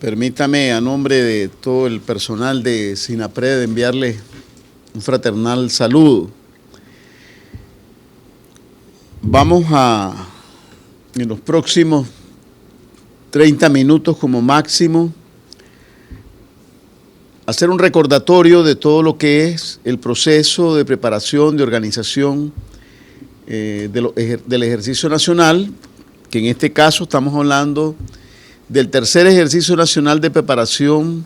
Permítame, a nombre de todo el personal de SINAPRED, enviarle un fraternal saludo. Vamos a, en los próximos 30 minutos como máximo, hacer un recordatorio de todo lo que es el proceso de preparación, de organización del ejercicio nacional, que en este caso estamos hablando del tercer ejercicio nacional de preparación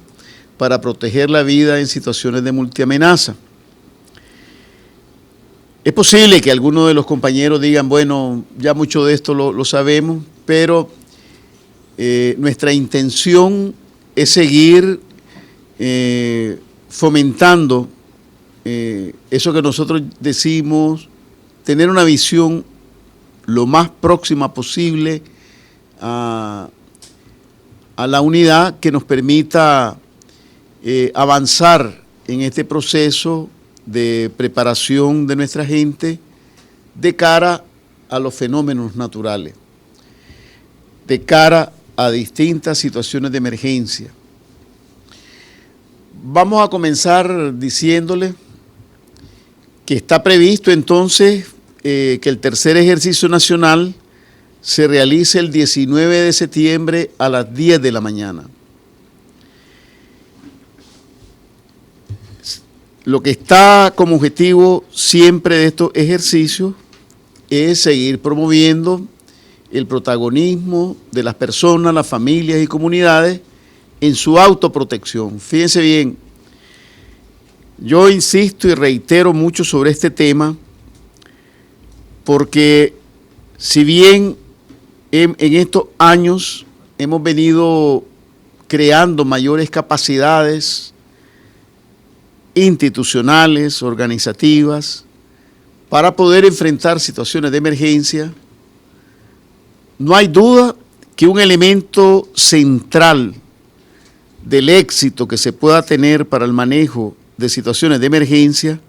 para proteger la vida en situaciones de multiamenaza. Es posible que algunos de los compañeros digan, bueno, ya mucho de esto lo sabemos, pero nuestra intención es seguir fomentando eso que nosotros decimos, tener una visión lo más próxima posible a la unidad que nos permita avanzar en este proceso de preparación de nuestra gente de cara a los fenómenos naturales, de cara a distintas situaciones de emergencia. Vamos a comenzar diciéndole que está previsto entonces que el tercer ejercicio nacional se realice el 19 de septiembre a las 10 de la mañana. Lo que está como objetivo siempre de estos ejercicios es seguir promoviendo el protagonismo de las personas, las familias y comunidades en su autoprotección. Fíjense bien, yo insisto y reitero mucho sobre este tema porque si bien en estos años hemos venido creando mayores capacidades institucionales, organizativas, para poder enfrentar situaciones de emergencia, no hay duda que un elemento central del éxito que se pueda tener para el manejo de situaciones de emergencia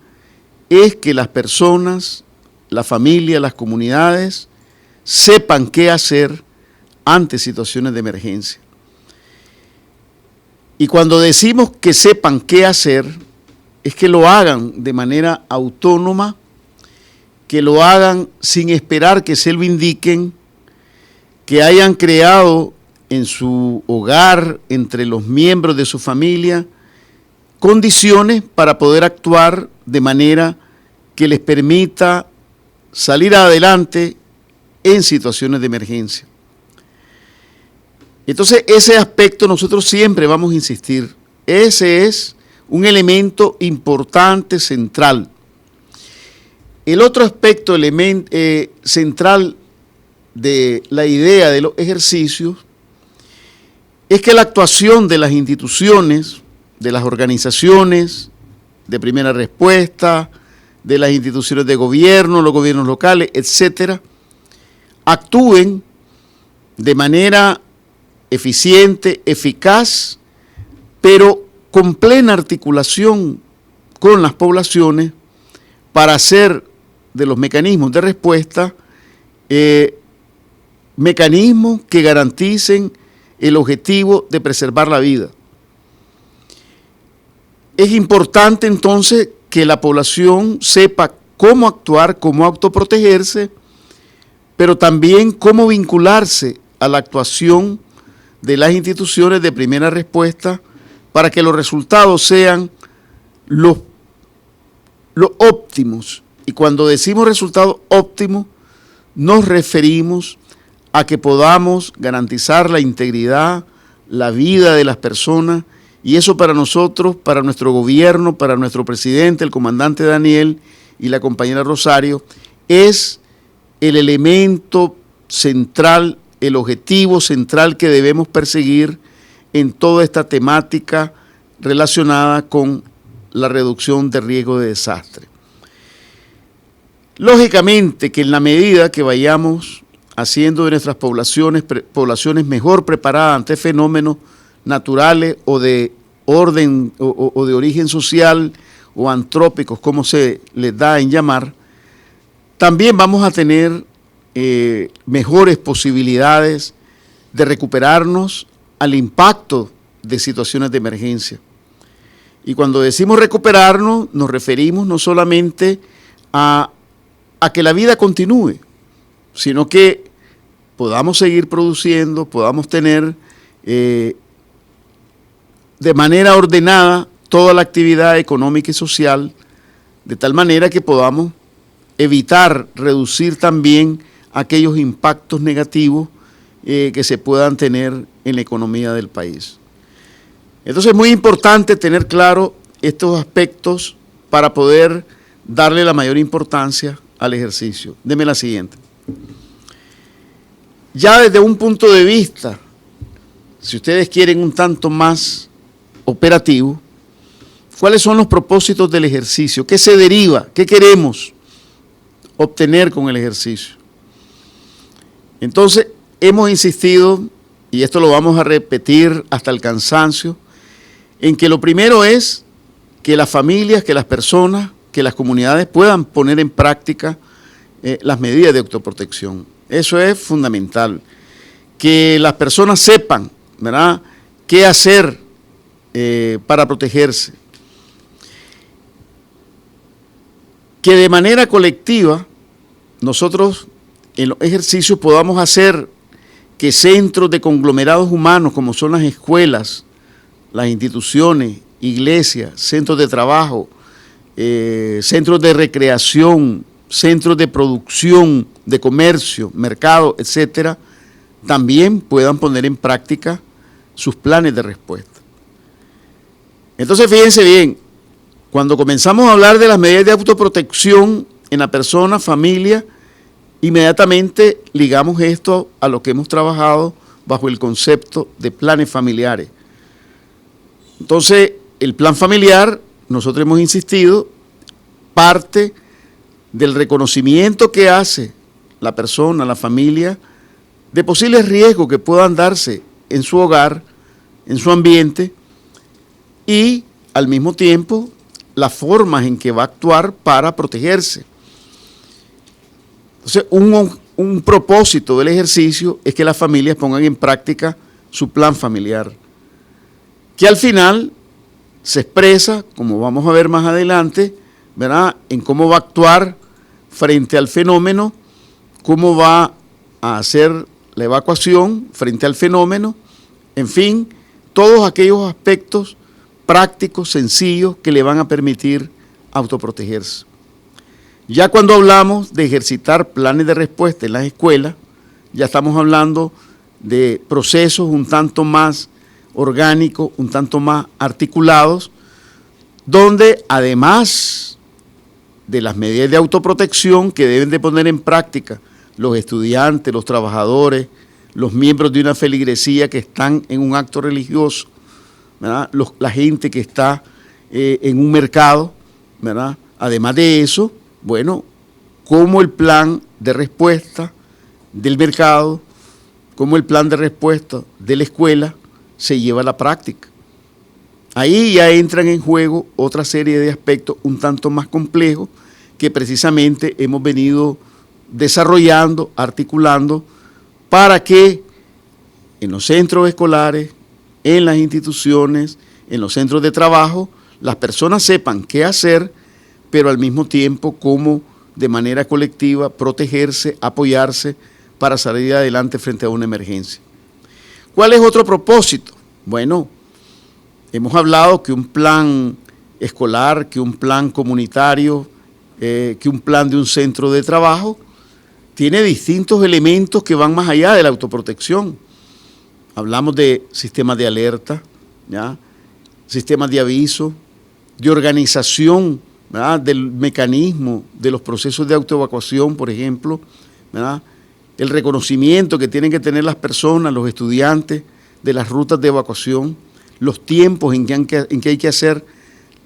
es que las personas, la familia, las comunidades sepan qué hacer ante situaciones de emergencia. Y cuando decimos que sepan qué hacer, es que lo hagan de manera autónoma, que lo hagan sin esperar que se lo indiquen, que hayan creado en su hogar, entre los miembros de su familia, condiciones para poder actuar de manera que les permita salir adelante en situaciones de emergencia. Entonces, ese aspecto nosotros siempre vamos a insistir. Ese es un elemento importante, central. El otro aspecto central de la idea de los ejercicios es que la actuación de las instituciones, de las organizaciones de primera respuesta, de las instituciones de gobierno, los gobiernos locales, etcétera, actúen de manera eficiente, eficaz, pero con plena articulación con las poblaciones para hacer de los mecanismos de respuesta mecanismos que garanticen el objetivo de preservar la vida. Es importante entonces que la población sepa cómo actuar, cómo autoprotegerse, pero también cómo vincularse a la actuación de las instituciones de primera respuesta para que los resultados sean los óptimos. Y cuando decimos resultados óptimos, nos referimos a que podamos garantizar la integridad, la vida de las personas, y eso para nosotros, para nuestro gobierno, para nuestro presidente, el comandante Daniel y la compañera Rosario, es el elemento central, el objetivo central que debemos perseguir en toda esta temática relacionada con la reducción de riesgo de desastre. Lógicamente que en la medida que vayamos haciendo de nuestras poblaciones mejor preparadas ante fenómenos naturales o de orden o de origen social o antrópicos, como se les da en llamar, también vamos a tener mejores posibilidades de recuperarnos al impacto de situaciones de emergencia. Y cuando decimos recuperarnos, nos referimos no solamente a que la vida continúe, sino que podamos seguir produciendo, podamos tener de manera ordenada toda la actividad económica y social, de tal manera que podamos evitar, reducir también aquellos impactos negativos que se puedan tener en la economía del país. Entonces es muy importante tener claro estos aspectos para poder darle la mayor importancia al ejercicio. Deme la siguiente. Ya desde un punto de vista, si ustedes quieren un tanto más operativo, ¿cuáles son los propósitos del ejercicio? ¿Qué se deriva? ¿Qué queremos obtener con el ejercicio? Entonces, hemos insistido, y esto lo vamos a repetir hasta el cansancio, en que lo primero es que las familias, que las personas, que las comunidades puedan poner en práctica las medidas de autoprotección. Eso es fundamental. Que las personas sepan, ¿verdad?, qué hacer para protegerse. Que de manera colectiva nosotros en los ejercicios podamos hacer que centros de conglomerados humanos como son las escuelas, las instituciones, iglesias, centros de trabajo, centros de recreación, centros de producción, de comercio, mercado, etcétera, también puedan poner en práctica sus planes de respuesta. Entonces, fíjense bien, cuando comenzamos a hablar de las medidas de autoprotección en la persona, familia, inmediatamente ligamos esto a lo que hemos trabajado bajo el concepto de planes familiares. Entonces, el plan familiar, nosotros hemos insistido, parte del reconocimiento que hace la persona, la familia, de posibles riesgos que puedan darse en su hogar, en su ambiente, y al mismo tiempo las formas en que va a actuar para protegerse. Entonces, un propósito del ejercicio es que las familias pongan en práctica su plan familiar, que al final se expresa, como vamos a ver más adelante, ¿verdad?, en cómo va a actuar frente al fenómeno, cómo va a hacer la evacuación frente al fenómeno, en fin, todos aquellos aspectos prácticos, sencillos, que le van a permitir autoprotegerse. Ya cuando hablamos de ejercitar planes de respuesta en las escuelas, ya estamos hablando de procesos un tanto más orgánicos, un tanto más articulados, donde además de las medidas de autoprotección que deben de poner en práctica los estudiantes, los trabajadores, los miembros de una feligresía que están en un acto religioso, ¿verdad?, la gente que está en un mercado, ¿verdad?, además de eso, bueno, cómo el plan de respuesta del mercado, cómo el plan de respuesta de la escuela se lleva a la práctica. Ahí ya entran en juego otra serie de aspectos un tanto más complejos que precisamente hemos venido desarrollando, articulando, para que en los centros escolares, en las instituciones, en los centros de trabajo, las personas sepan qué hacer, pero al mismo tiempo cómo de manera colectiva protegerse, apoyarse para salir adelante frente a una emergencia. ¿Cuál es otro propósito? Bueno, hemos hablado que un plan escolar, que un plan comunitario, que un plan de un centro de trabajo tiene distintos elementos que van más allá de la autoprotección. Hablamos de sistemas de alerta, ¿ya?, sistemas de aviso, de organización, ¿verdad?, del mecanismo de los procesos de autoevacuación, por ejemplo, ¿verdad?, el reconocimiento que tienen que tener las personas, los estudiantes, de las rutas de evacuación, los tiempos en que hay que hacer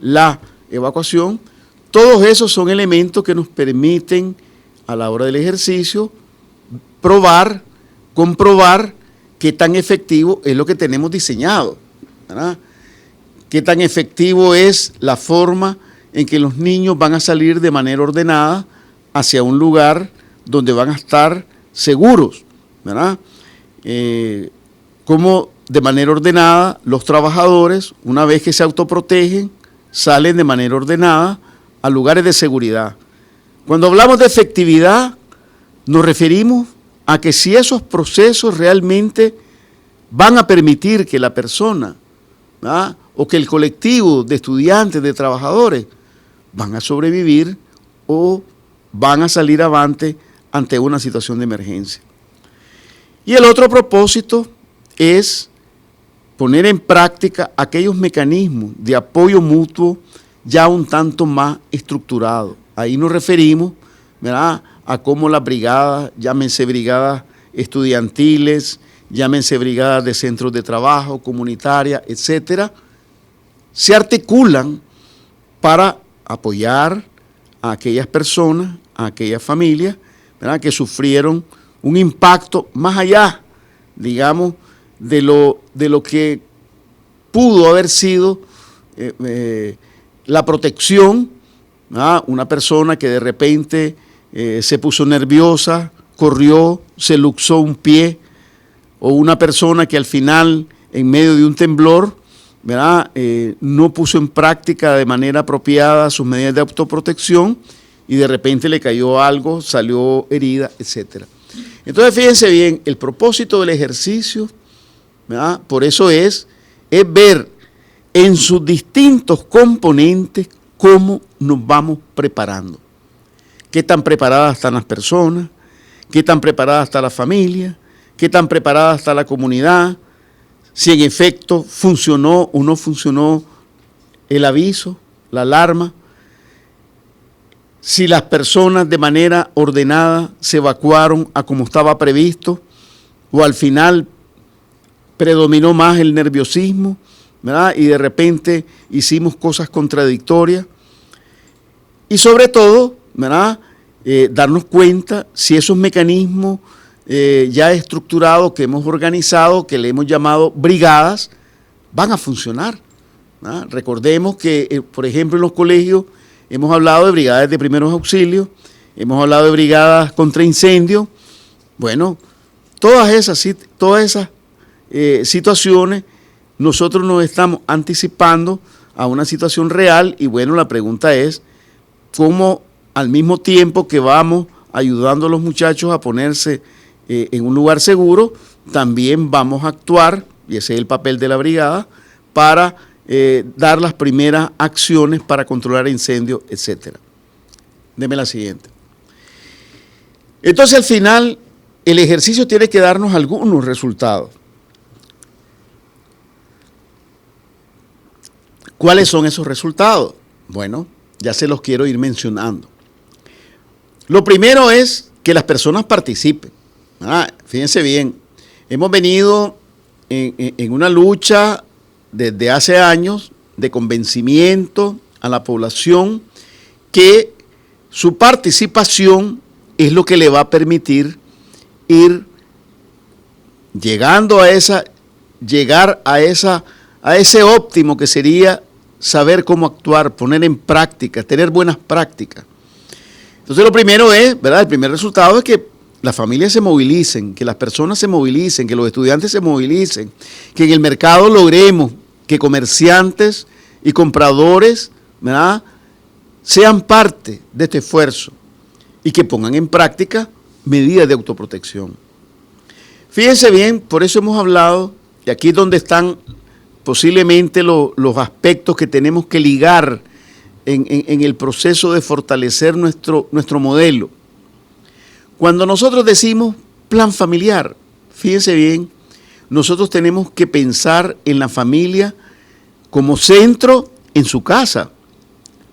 la evacuación. Todos esos son elementos que nos permiten, a la hora del ejercicio, probar, comprobar qué tan efectivo es lo que tenemos diseñado, ¿verdad?, qué tan efectivo es la forma en que los niños van a salir de manera ordenada hacia un lugar donde van a estar seguros, ¿verdad? Cómo de manera ordenada, los trabajadores, una vez que se autoprotegen, salen de manera ordenada a lugares de seguridad. Cuando hablamos de efectividad, nos referimos a que si esos procesos realmente van a permitir que la persona, ¿verdad?, o que el colectivo de estudiantes, de trabajadores, van a sobrevivir o van a salir avante ante una situación de emergencia. Y el otro propósito es poner en práctica aquellos mecanismos de apoyo mutuo ya un tanto más estructurados. Ahí nos referimos, ¿verdad?, a cómo las brigadas, llámense brigadas estudiantiles, llámense brigadas de centros de trabajo, comunitarias, etcétera, se articulan para apoyar a aquellas personas, a aquellas familias, ¿verdad?, que sufrieron un impacto más allá, digamos, de lo que pudo haber sido la protección, ¿verdad?, una persona que de repente se puso nerviosa, corrió, se luxó un pie, o una persona que al final, en medio de un temblor, ¿verdad?, no puso en práctica de manera apropiada sus medidas de autoprotección y de repente le cayó algo, salió herida, etcétera. Entonces, fíjense bien, el propósito del ejercicio, ¿verdad?, por eso es ver en sus distintos componentes cómo nos vamos preparando. Qué tan preparadas están las personas, qué tan preparada está la familia, qué tan preparada está la comunidad, si en efecto funcionó o no funcionó el aviso, la alarma, si las personas de manera ordenada se evacuaron a como estaba previsto o al final predominó más el nerviosismo, ¿verdad?, y de repente hicimos cosas contradictorias. Y sobre todo, ¿verdad?, darnos cuenta si esos mecanismos ya estructurados que hemos organizado, que le hemos llamado brigadas, van a funcionar, ¿verdad? Recordemos que, por ejemplo, en los colegios hemos hablado de brigadas de primeros auxilios, hemos hablado de brigadas contra incendios. Bueno, todas esas situaciones nosotros nos estamos anticipando a una situación real y bueno, la pregunta es cómo al mismo tiempo que vamos ayudando a los muchachos a ponerse en un lugar seguro, también vamos a actuar, y ese es el papel de la brigada, para dar las primeras acciones para controlar incendios, etcétera. Deme la siguiente. Entonces, al final, el ejercicio tiene que darnos algunos resultados. ¿Cuáles son esos resultados? Bueno, ya se los quiero ir mencionando. Lo primero es que las personas participen. Fíjense bien, hemos venido en una lucha desde hace años de convencimiento a la población que su participación es lo que le va a permitir ir llegar a ese óptimo que sería saber cómo actuar, poner en práctica, tener buenas prácticas. Entonces lo primero es, ¿verdad?, el primer resultado es que las familias se movilicen, que las personas se movilicen, que los estudiantes se movilicen, que en el mercado logremos que comerciantes y compradores, ¿verdad?, sean parte de este esfuerzo y que pongan en práctica medidas de autoprotección. Fíjense bien, por eso hemos hablado, y aquí es donde están posiblemente los aspectos que tenemos que ligar en el proceso de fortalecer nuestro modelo. Cuando nosotros decimos plan familiar, fíjense bien, nosotros tenemos que pensar en la familia como centro en su casa,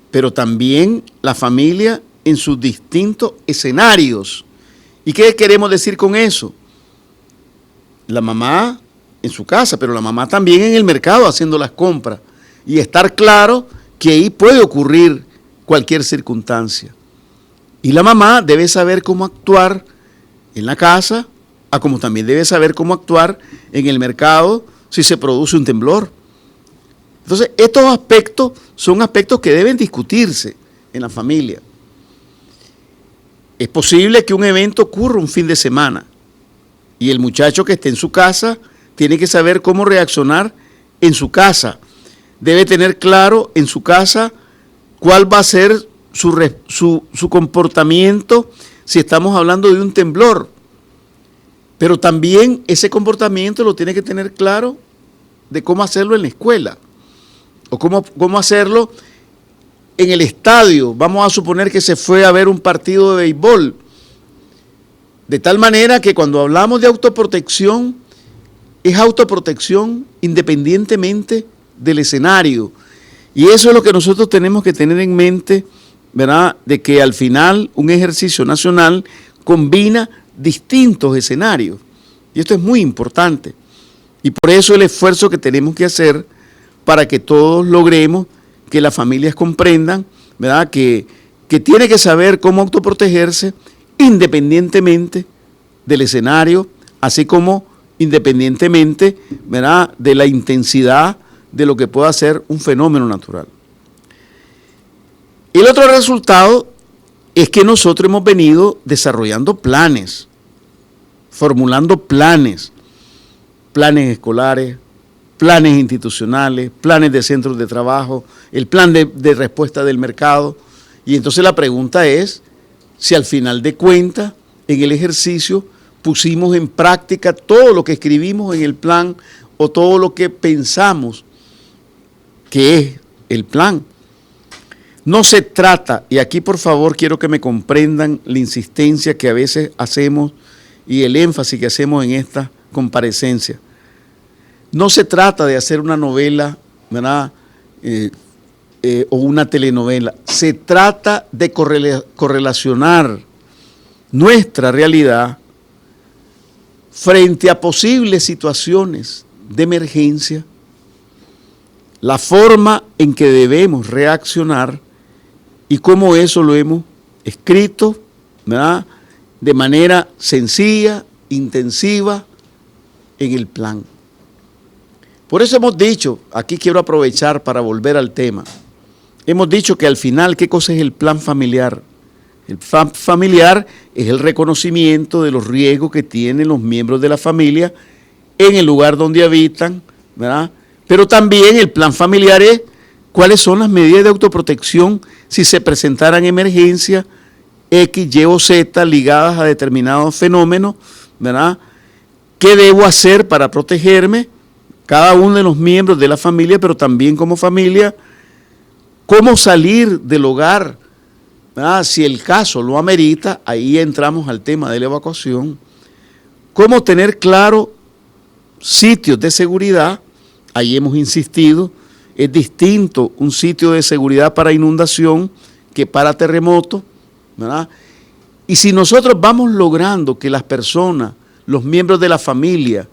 pero también la familia en sus distintos escenarios. ¿Y qué queremos decir con eso? La mamá en su casa, pero la mamá también en el mercado haciendo las compras y estar claro que ahí puede ocurrir cualquier circunstancia. Y la mamá debe saber cómo actuar en la casa, como también debe saber cómo actuar en el mercado si se produce un temblor. Entonces, estos aspectos son aspectos que deben discutirse en la familia. Es posible que un evento ocurra un fin de semana y el muchacho que esté en su casa tiene que saber cómo reaccionar en su casa. Debe tener claro en su casa cuál va a ser su comportamiento si estamos hablando de un temblor. Pero también ese comportamiento lo tiene que tener claro de cómo hacerlo en la escuela o cómo hacerlo en el estadio. Vamos a suponer que se fue a ver un partido de béisbol. De tal manera que cuando hablamos de autoprotección, es autoprotección independientemente del escenario. Y eso es lo que nosotros tenemos que tener en mente, ¿verdad? De que al final un ejercicio nacional combina distintos escenarios. Y esto es muy importante. Y por eso el esfuerzo que tenemos que hacer para que todos logremos que las familias comprendan, ¿verdad? Que tiene que saber cómo autoprotegerse independientemente del escenario, así como independientemente, ¿verdad?, de la intensidad de lo que pueda ser un fenómeno natural. El otro resultado es que nosotros hemos venido desarrollando planes, formulando planes escolares, planes institucionales, planes de centros de trabajo, el plan de respuesta del mercado. Y entonces la pregunta es si al final de cuentas, en el ejercicio, pusimos en práctica todo lo que escribimos en el plan o todo lo que pensamos que es el plan. No se trata, y aquí por favor quiero que me comprendan la insistencia que a veces hacemos y el énfasis que hacemos en esta comparecencia. No se trata de hacer una novela, ¿verdad?, o una telenovela. Se trata de correlacionar nuestra realidad frente a posibles situaciones de emergencia, la forma en que debemos reaccionar y cómo eso lo hemos escrito, ¿verdad?, de manera sencilla, intensiva, en el plan. Por eso hemos dicho, aquí quiero aprovechar para volver al tema, hemos dicho que al final, ¿qué cosa es el plan familiar? El plan familiar es el reconocimiento de los riesgos que tienen los miembros de la familia en el lugar donde habitan, ¿verdad? Pero también el plan familiar es cuáles son las medidas de autoprotección si se presentaran emergencias X, Y o Z ligadas a determinados fenómenos, ¿verdad? ¿Qué debo hacer para protegerme? Cada uno de los miembros de la familia, pero también como familia, cómo salir del hogar, ¿verdad?, si el caso lo amerita. Ahí entramos al tema de la evacuación. Cómo tener claro sitios de seguridad. Ahí hemos insistido, es distinto un sitio de seguridad para inundación que para terremoto, ¿verdad? Y si nosotros vamos logrando que las personas, los miembros de la familia,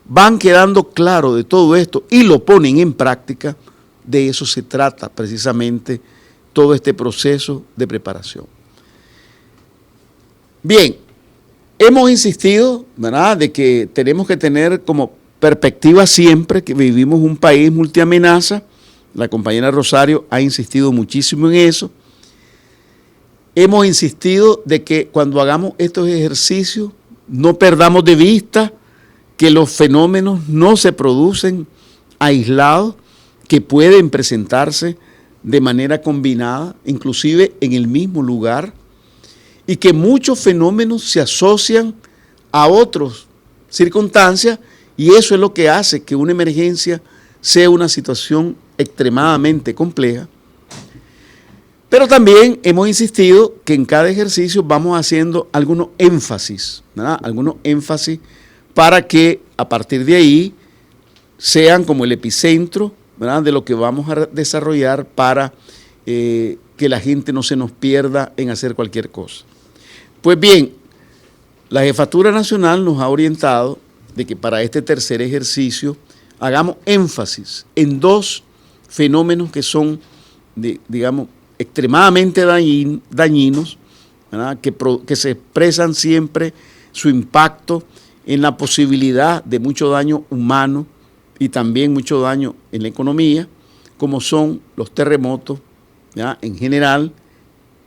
van quedando claros de todo esto y lo ponen en práctica, de eso se trata precisamente todo este proceso de preparación. Bien, hemos insistido, ¿verdad?, de que tenemos que tener como perspectiva siempre que vivimos un país multiamenaza. La compañera Rosario ha insistido muchísimo en eso. Hemos insistido de que cuando hagamos estos ejercicios no perdamos de vista que los fenómenos no se producen aislados, que pueden presentarse de manera combinada, inclusive en el mismo lugar, y que muchos fenómenos se asocian a otras circunstancias, y eso es lo que hace que una emergencia sea una situación extremadamente compleja. Pero también hemos insistido que en cada ejercicio vamos haciendo algunos énfasis, ¿verdad?, algunos énfasis para que a partir de ahí sean como el epicentro, ¿verdad?, de lo que vamos a desarrollar para que la gente no se nos pierda en hacer cualquier cosa. Pues bien, la Jefatura Nacional nos ha orientado de que para este tercer ejercicio hagamos énfasis en dos fenómenos que son, digamos, extremadamente dañinos, ¿verdad?, que se expresan siempre su impacto en la posibilidad de mucho daño humano y también mucho daño en la economía, como son los terremotos, ¿verdad?, en general,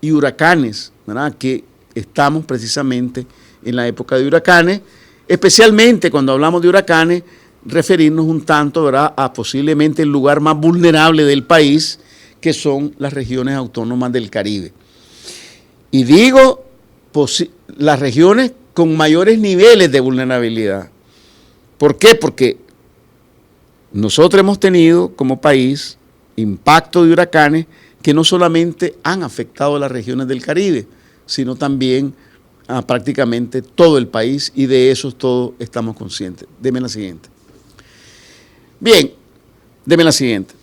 y huracanes, ¿verdad?, que estamos precisamente en la época de huracanes, especialmente cuando hablamos de huracanes, referirnos un tanto, ¿verdad?, a posiblemente el lugar más vulnerable del país, que son las regiones autónomas del Caribe. Y digo las regiones con mayores niveles de vulnerabilidad. ¿Por qué? Porque nosotros hemos tenido como país impacto de huracanes que no solamente han afectado a las regiones del Caribe, sino también a prácticamente todo el país, y de eso todos estamos conscientes. Deme la siguiente. Bien, deme la siguiente.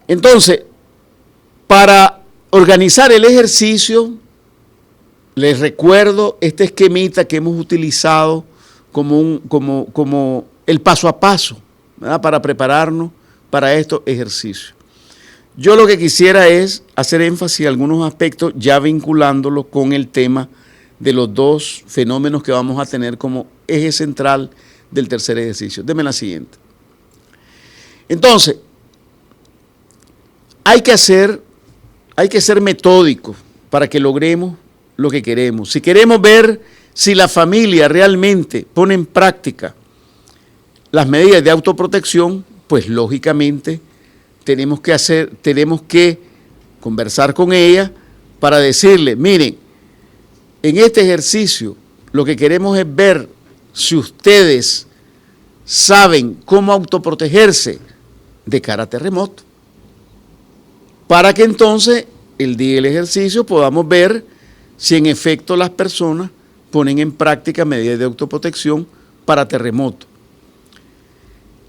Entonces, para organizar el ejercicio, les recuerdo este esquemita que hemos utilizado como el paso a paso, ¿verdad?, para prepararnos para estos ejercicios. Yo lo que quisiera es hacer énfasis en algunos aspectos, ya vinculándolo con el tema de los dos fenómenos que vamos a tener como eje central del tercer ejercicio. Deme la siguiente. Entonces, hay que ser metódicos para que logremos lo que queremos. Si queremos ver si la familia realmente pone en práctica las medidas de autoprotección, pues lógicamente tenemos que conversar con ella para decirle, miren, en este ejercicio lo que queremos es ver si ustedes saben cómo autoprotegerse de cara a terremoto, para que entonces el día del ejercicio podamos ver si en efecto las personas ponen en práctica medidas de autoprotección para terremoto.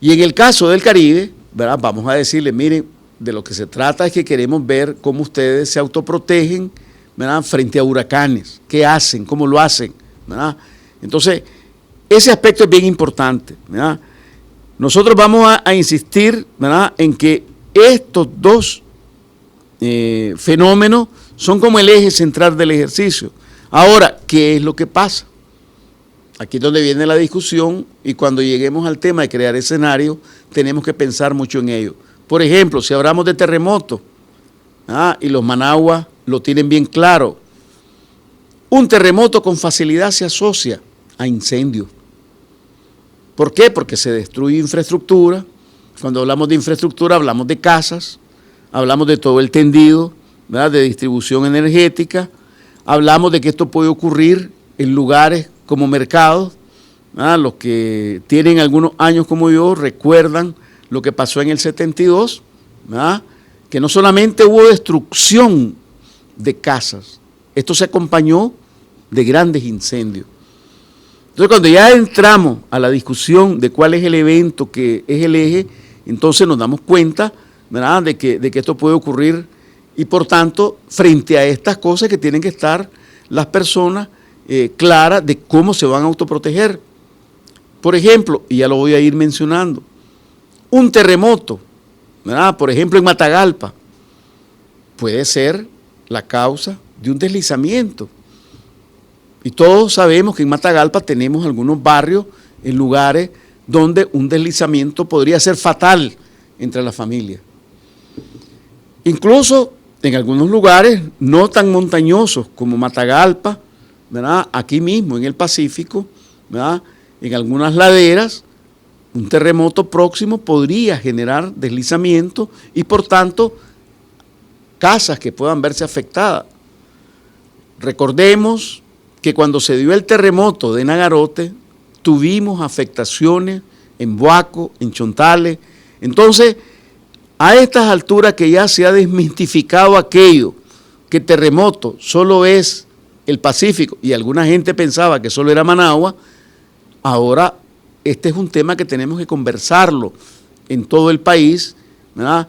Y en el caso del Caribe, ¿verdad?, vamos a decirle, miren, de lo que se trata es que queremos ver cómo ustedes se autoprotegen, ¿verdad?, frente a huracanes, qué hacen, cómo lo hacen, ¿verdad? Entonces, ese aspecto es bien importante, ¿verdad? Nosotros vamos a insistir, ¿verdad?, en que estos dos fenómenos son como el eje central del ejercicio. Ahora, ¿qué es lo que pasa? Aquí es donde viene la discusión, y cuando lleguemos al tema de crear escenarios, tenemos que pensar mucho en ello. Por ejemplo, si hablamos de terremotos, y los Managua lo tienen bien claro, un terremoto con facilidad se asocia a incendios. ¿Por qué? Porque se destruye infraestructura. Cuando hablamos de infraestructura hablamos de casas, hablamos de todo el tendido, ¿verdad?, de distribución energética, hablamos de que esto puede ocurrir en lugares como mercados, ¿verdad? Los que tienen algunos años como yo recuerdan lo que pasó en el 72, ¿verdad?, que no solamente hubo destrucción de casas, esto se acompañó de grandes incendios. Entonces, cuando ya entramos a la discusión de cuál es el evento que es el eje, entonces nos damos cuenta, ¿verdad?, de que esto puede ocurrir, y por tanto, frente a estas cosas que tienen que estar las personas claras de cómo se van a autoproteger. Por ejemplo, y ya lo voy a ir mencionando, un terremoto, ¿verdad?, por ejemplo en Matagalpa, puede ser la causa de un deslizamiento. Y todos sabemos que en Matagalpa tenemos algunos barrios, en lugares donde un deslizamiento podría ser fatal entre las familias. Incluso en algunos lugares no tan montañosos como Matagalpa, ¿verdad?, aquí mismo en el Pacífico, ¿verdad?, en algunas laderas, un terremoto próximo podría generar deslizamiento y por tanto casas que puedan verse afectadas. Recordemos que cuando se dio el terremoto de Nagarote, tuvimos afectaciones en Boaco, en Chontales. Entonces, a estas alturas que ya se ha desmitificado aquello, que terremoto solo es el Pacífico, y alguna gente pensaba que solo era Managua, ahora este es un tema que tenemos que conversarlo en todo el país, ¿verdad?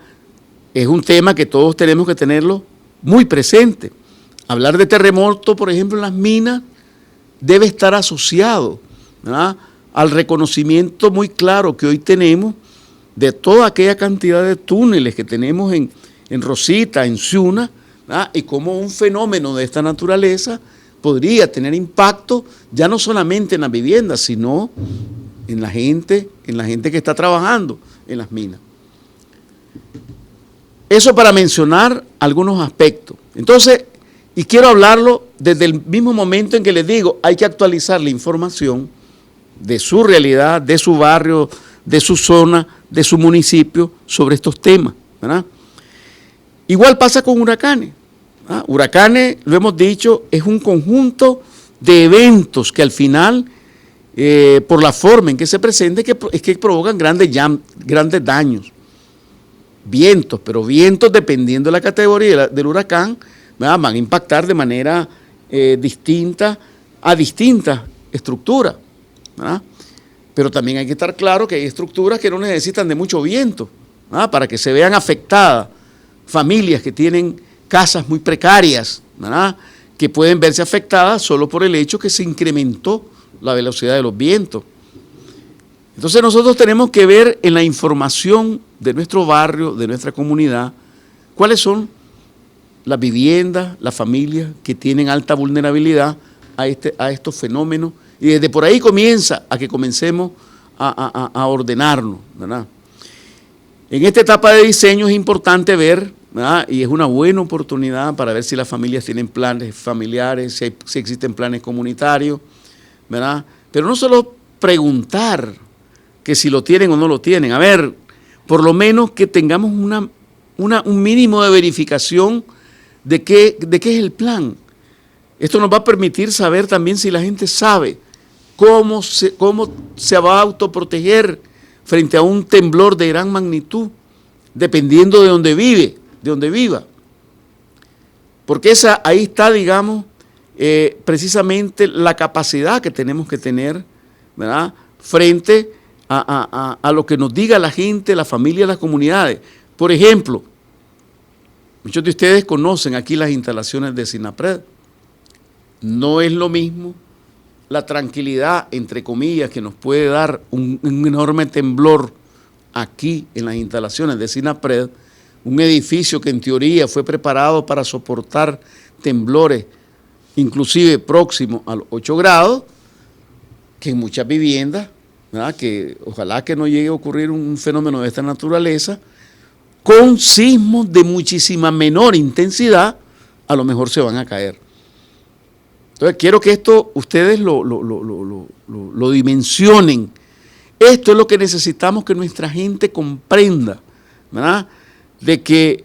Es un tema que todos tenemos que tenerlo muy presente. Hablar de terremoto, por ejemplo, en las minas, debe estar asociado, ¿verdad?, al reconocimiento muy claro que hoy tenemos de toda aquella cantidad de túneles que tenemos en Rosita, en Ciuna, ¿verdad?, y cómo un fenómeno de esta naturaleza podría tener impacto ya no solamente en las viviendas, sino en la gente que está trabajando en las minas. Eso para mencionar algunos aspectos. Entonces, y quiero hablarlo desde el mismo momento en que les digo, hay que actualizar la información, de su realidad, de su barrio, de su zona, de su municipio sobre estos temas, ¿verdad? Igual pasa con huracanes. Huracanes, lo hemos dicho, es un conjunto de eventos que al final, por la forma en que se presenta, es que provocan grandes daños. Vientos, pero vientos, dependiendo de la categoría del huracán, ¿verdad?, van a impactar de manera distinta a distintas estructuras, ¿verdad? Pero también hay que estar claro que hay estructuras que no necesitan de mucho viento, ¿verdad?, para que se vean afectadas familias que tienen casas muy precarias, ¿verdad?, que pueden verse afectadas solo por el hecho que se incrementó la velocidad de los vientos. Entonces nosotros tenemos que ver en la información de nuestro barrio, de nuestra comunidad, cuáles son las viviendas, las familias que tienen alta vulnerabilidad a estos fenómenos, y desde por ahí comienza a que comencemos a ordenarnos, ¿verdad? En esta etapa de diseño es importante ver, ¿verdad?, y es una buena oportunidad para ver si las familias tienen planes familiares, si existen planes comunitarios, ¿verdad? Pero no solo preguntar que si lo tienen o no lo tienen, a ver, por lo menos que tengamos un mínimo de verificación de qué es el plan. Esto nos va a permitir saber también si la gente sabe cómo se va a autoproteger frente a un temblor de gran magnitud, dependiendo de donde viva. Porque ahí está, digamos, precisamente la capacidad que tenemos que tener, ¿verdad?, frente a lo que nos diga la gente, la familia, las comunidades. Por ejemplo, muchos de ustedes conocen aquí las instalaciones de SINAPRED. No es lo mismo la tranquilidad, entre comillas, que nos puede dar un enorme temblor aquí en las instalaciones de SINAPRED, un edificio que en teoría fue preparado para soportar temblores inclusive próximos a los 8 grados, que en muchas viviendas, ¿verdad?, que ojalá que no llegue a ocurrir un fenómeno de esta naturaleza, con sismos de muchísima menor intensidad, a lo mejor se van a caer. Entonces quiero que esto ustedes lo dimensionen. Esto es lo que necesitamos que nuestra gente comprenda, ¿verdad?, de que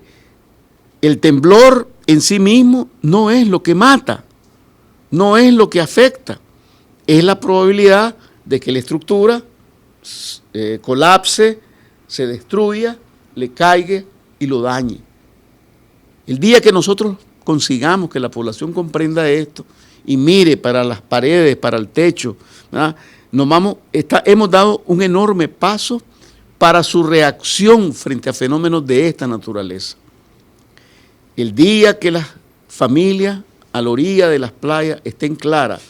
el temblor en sí mismo no es lo que mata, no es lo que afecta, es la probabilidad de que la estructura colapse, se destruya, le caiga y lo dañe. El día que nosotros consigamos que la población comprenda esto y mire para las paredes, para el techo, ¿verdad?, hemos dado un enorme paso para su reacción frente a fenómenos de esta naturaleza. El día que las familias a la orilla de las playas estén claras,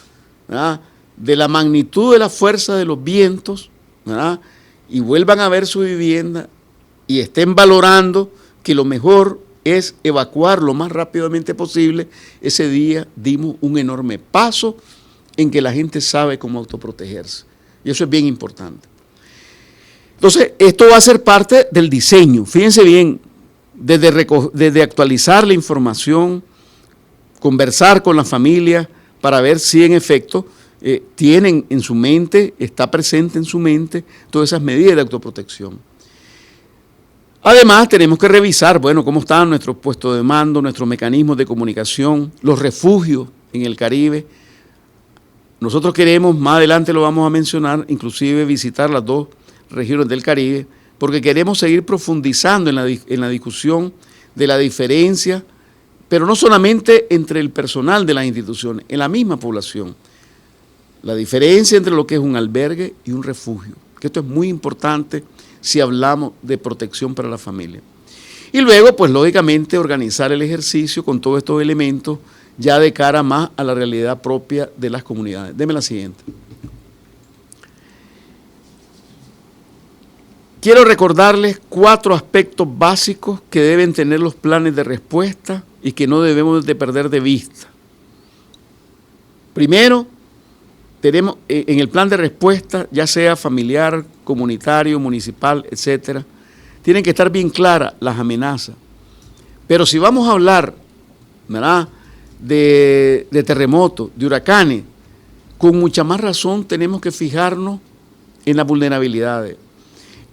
¿verdad?, de la magnitud de la fuerza de los vientos, ¿verdad?, y vuelvan a ver su vivienda y estén valorando que lo mejor es evacuar lo más rápidamente posible, ese día dimos un enorme paso en que la gente sabe cómo autoprotegerse. Y eso es bien importante. Entonces, esto va a ser parte del diseño. Fíjense bien, desde actualizar la información, conversar con la familia para ver si en efecto tienen en su mente, está presente en su mente todas esas medidas de autoprotección. Además, tenemos que revisar, bueno, cómo están nuestros puestos de mando, nuestros mecanismos de comunicación, los refugios en el Caribe. Nosotros queremos, más adelante lo vamos a mencionar, inclusive visitar las 2 regiones del Caribe, porque queremos seguir profundizando en la discusión de la diferencia, pero no solamente entre el personal de las instituciones, en la misma población. La diferencia entre lo que es un albergue y un refugio, que esto es muy importante si hablamos de protección para la familia. Y luego, pues lógicamente, organizar el ejercicio con todos estos elementos ya de cara más a la realidad propia de las comunidades. Deme la siguiente. Quiero recordarles 4 aspectos básicos que deben tener los planes de respuesta y que no debemos de perder de vista. Primero, tenemos en el plan de respuesta, ya sea familiar, comunitario, municipal, etcétera, tienen que estar bien claras las amenazas. Pero si vamos a hablar, ¿verdad?, de terremotos, de huracanes, con mucha más razón tenemos que fijarnos en las vulnerabilidades.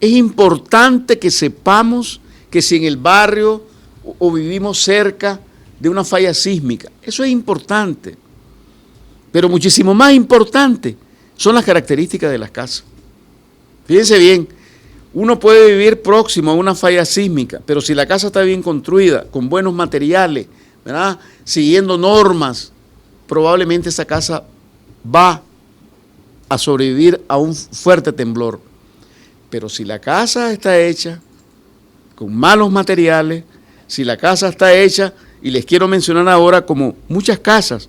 Es importante que sepamos que si en el barrio o vivimos cerca de una falla sísmica, eso es importante, pero muchísimo más importante son las características de las casas. Fíjense bien, uno puede vivir próximo a una falla sísmica, pero si la casa está bien construida, con buenos materiales, ¿verdad?, siguiendo normas, probablemente esa casa va a sobrevivir a un fuerte temblor. Pero si la casa está hecha con malos materiales, si la casa está hecha, y les quiero mencionar ahora como muchas casas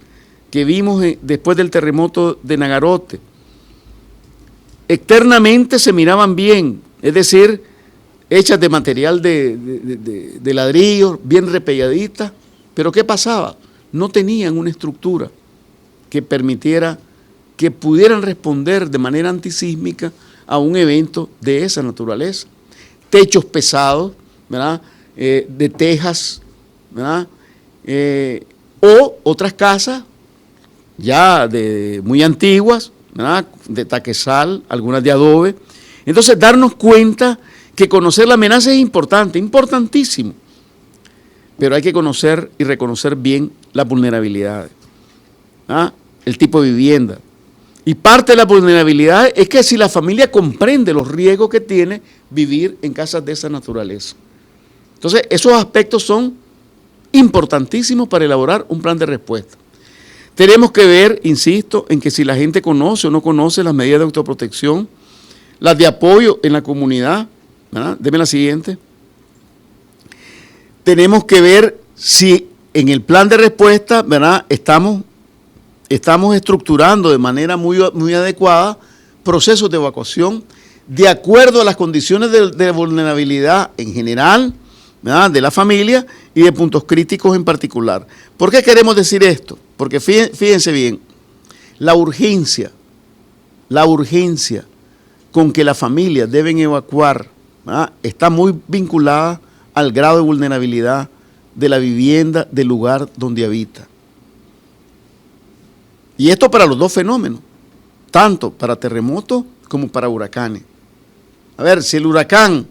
que vimos después del terremoto de Nagarote, externamente se miraban bien, es decir, hechas de material de ladrillo, bien repelladitas, pero ¿qué pasaba? No tenían una estructura que permitiera que pudieran responder de manera antisísmica a un evento de esa naturaleza. Techos pesados, ¿verdad?, de tejas, ¿verdad?, o otras casas ya muy antiguas, ¿verdad?, de taquezal, algunas de adobe. Entonces, darnos cuenta que conocer la amenaza es importante, importantísimo, pero hay que conocer y reconocer bien las vulnerabilidades, ¿ah?, el tipo de vivienda. Y parte de la vulnerabilidad es que si la familia comprende los riesgos que tiene vivir en casas de esa naturaleza. Entonces, esos aspectos son importantísimos para elaborar un plan de respuesta. Tenemos que ver, insisto, en que si la gente conoce o no conoce las medidas de autoprotección, las de apoyo en la comunidad, ¿verdad? Deme la siguiente. Tenemos que ver si en el plan de respuesta, ¿verdad?, estamos estructurando de manera muy adecuada procesos de evacuación de acuerdo a las condiciones de vulnerabilidad en general, ¿verdad?, de la familia y de puntos críticos en particular. ¿Por qué queremos decir esto? Porque fíjense bien, la urgencia con que las familias deben evacuar, ¿verdad?, está muy vinculada al grado de vulnerabilidad de la vivienda, del lugar donde habita. Y esto para los dos fenómenos, tanto para terremotos como para huracanes. A ver, si el huracán,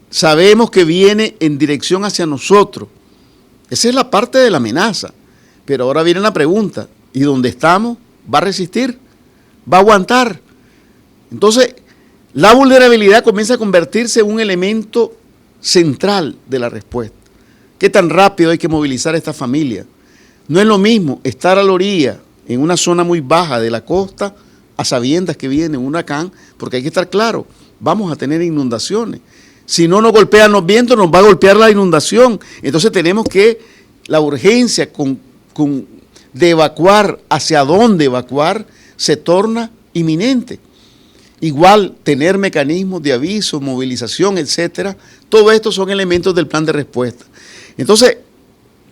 sabemos que viene en dirección hacia nosotros, esa es la parte de la amenaza, pero ahora viene la pregunta, ¿y dónde estamos? ¿Va a resistir? ¿Va a aguantar? Entonces, la vulnerabilidad comienza a convertirse en un elemento central de la respuesta. ¿Qué tan rápido hay que movilizar a esta familia? No es lo mismo estar a la orilla, en una zona muy baja de la costa, a sabiendas que viene un huracán, porque hay que estar claro, vamos a tener inundaciones. Si no nos golpean los vientos, nos va a golpear la inundación. Entonces tenemos que, la urgencia de evacuar, hacia dónde evacuar, se torna inminente. Igual, tener mecanismos de aviso, movilización, etcétera, todo esto son elementos del plan de respuesta. Entonces,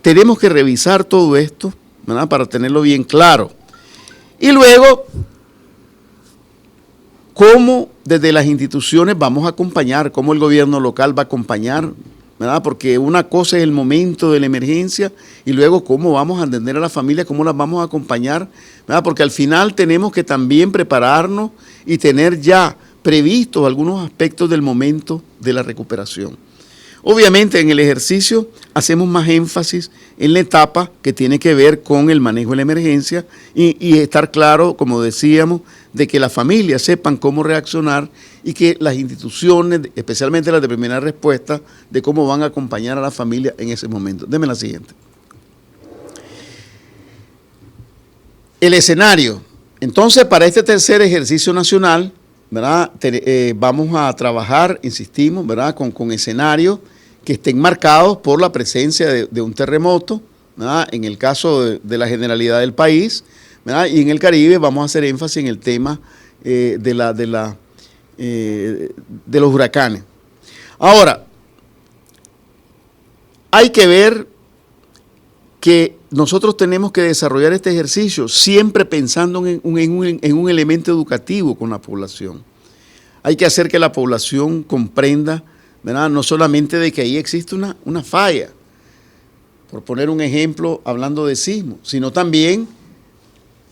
tenemos que revisar todo esto, ¿verdad?, para tenerlo bien claro. Y luego, cómo desde las instituciones vamos a acompañar, cómo el gobierno local va a acompañar, ¿verdad?, porque una cosa es el momento de la emergencia y luego cómo vamos a atender a la familia, cómo las vamos a acompañar, ¿verdad?, porque al final tenemos que también prepararnos y tener ya previstos algunos aspectos del momento de la recuperación. Obviamente en el ejercicio hacemos más énfasis en la etapa que tiene que ver con el manejo de la emergencia y estar claro, como decíamos, de que las familias sepan cómo reaccionar y que las instituciones, especialmente las de primera respuesta, de cómo van a acompañar a la familia en ese momento. Deme la siguiente. El escenario. Entonces, para este tercer ejercicio nacional, ¿verdad?, vamos a trabajar, insistimos, ¿verdad?, con escenarios que estén marcados por la presencia de un terremoto, ¿verdad?, en el caso de la generalidad del país, ¿verdad?, y en el Caribe vamos a hacer énfasis en el tema de los huracanes. Ahora, hay que ver que nosotros tenemos que desarrollar este ejercicio siempre pensando en un elemento educativo con la población. Hay que hacer que la población comprenda, ¿verdad?, no solamente de que ahí existe una falla, por poner un ejemplo hablando de sismo, sino también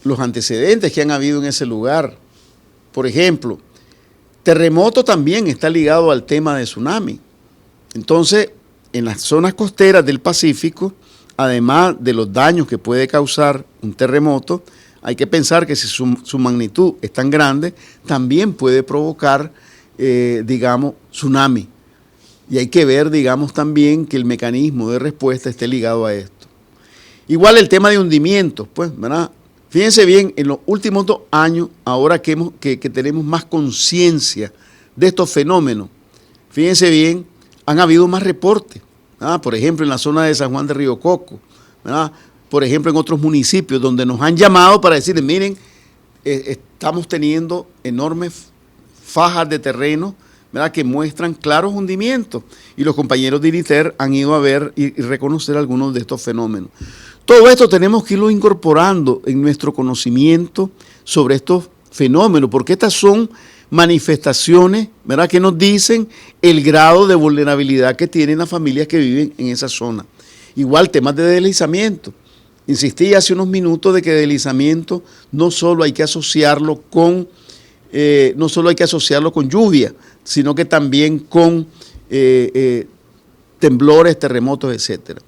los antecedentes que han habido en ese lugar. Por ejemplo, terremoto también está ligado al tema de tsunami. Entonces, en las zonas costeras del Pacífico, además de los daños que puede causar un terremoto, hay que pensar que si su magnitud es tan grande, también puede provocar, digamos, tsunami. Y hay que ver, digamos, también que el mecanismo de respuesta esté ligado a esto. Igual el tema de hundimientos, pues, ¿verdad? Fíjense bien, en los últimos 2 años, ahora que tenemos más conciencia de estos fenómenos, fíjense bien, han habido más reportes, ¿verdad? Por ejemplo, en la zona de San Juan de Río Coco, ¿verdad? Por ejemplo, en otros municipios donde nos han llamado para decirles, miren, estamos teniendo enormes fajas de terreno, ¿verdad?, que muestran claros hundimientos, y los compañeros de INITER han ido a ver y reconocer algunos de estos fenómenos. Todo esto tenemos que irlo incorporando en nuestro conocimiento sobre estos fenómenos, porque estas son manifestaciones, ¿verdad?, que nos dicen el grado de vulnerabilidad que tienen las familias que viven en esa zona. Igual temas de deslizamiento. Insistí hace unos minutos de que deslizamiento no solo hay que asociarlo con lluvia, sino que también con temblores, terremotos, etcétera.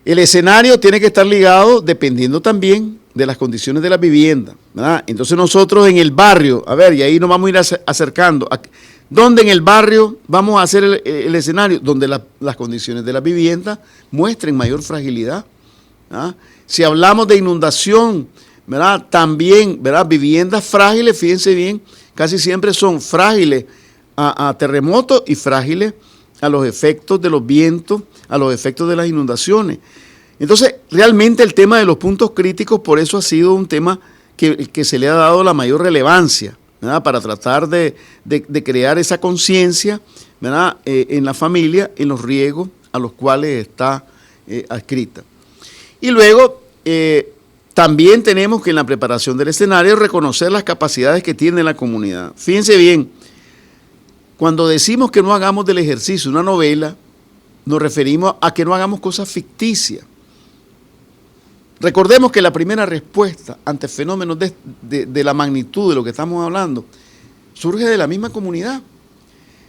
El escenario tiene que estar ligado dependiendo también de las condiciones de la vivienda, ¿verdad? Entonces nosotros en el barrio, a ver, y ahí nos vamos a ir acercando, ¿dónde en el barrio vamos a hacer el escenario? Donde las condiciones de la vivienda muestren mayor fragilidad, ¿verdad? Si hablamos de inundación, ¿verdad?, también, ¿verdad?, viviendas frágiles, fíjense bien, casi siempre son frágiles a terremotos y frágiles a los efectos de los vientos, a los efectos de las inundaciones. Entonces, realmente el tema de los puntos críticos, por eso ha sido un tema que se le ha dado la mayor relevancia, ¿verdad?, para tratar de crear esa conciencia, ¿verdad?, en la familia, en los riesgos a los cuales está adscrita. Y luego, también tenemos que en la preparación del escenario reconocer las capacidades que tiene la comunidad. Fíjense bien, cuando decimos que no hagamos del ejercicio una novela, nos referimos a que no hagamos cosas ficticias. Recordemos que la primera respuesta ante fenómenos de la magnitud de lo que estamos hablando surge de la misma comunidad.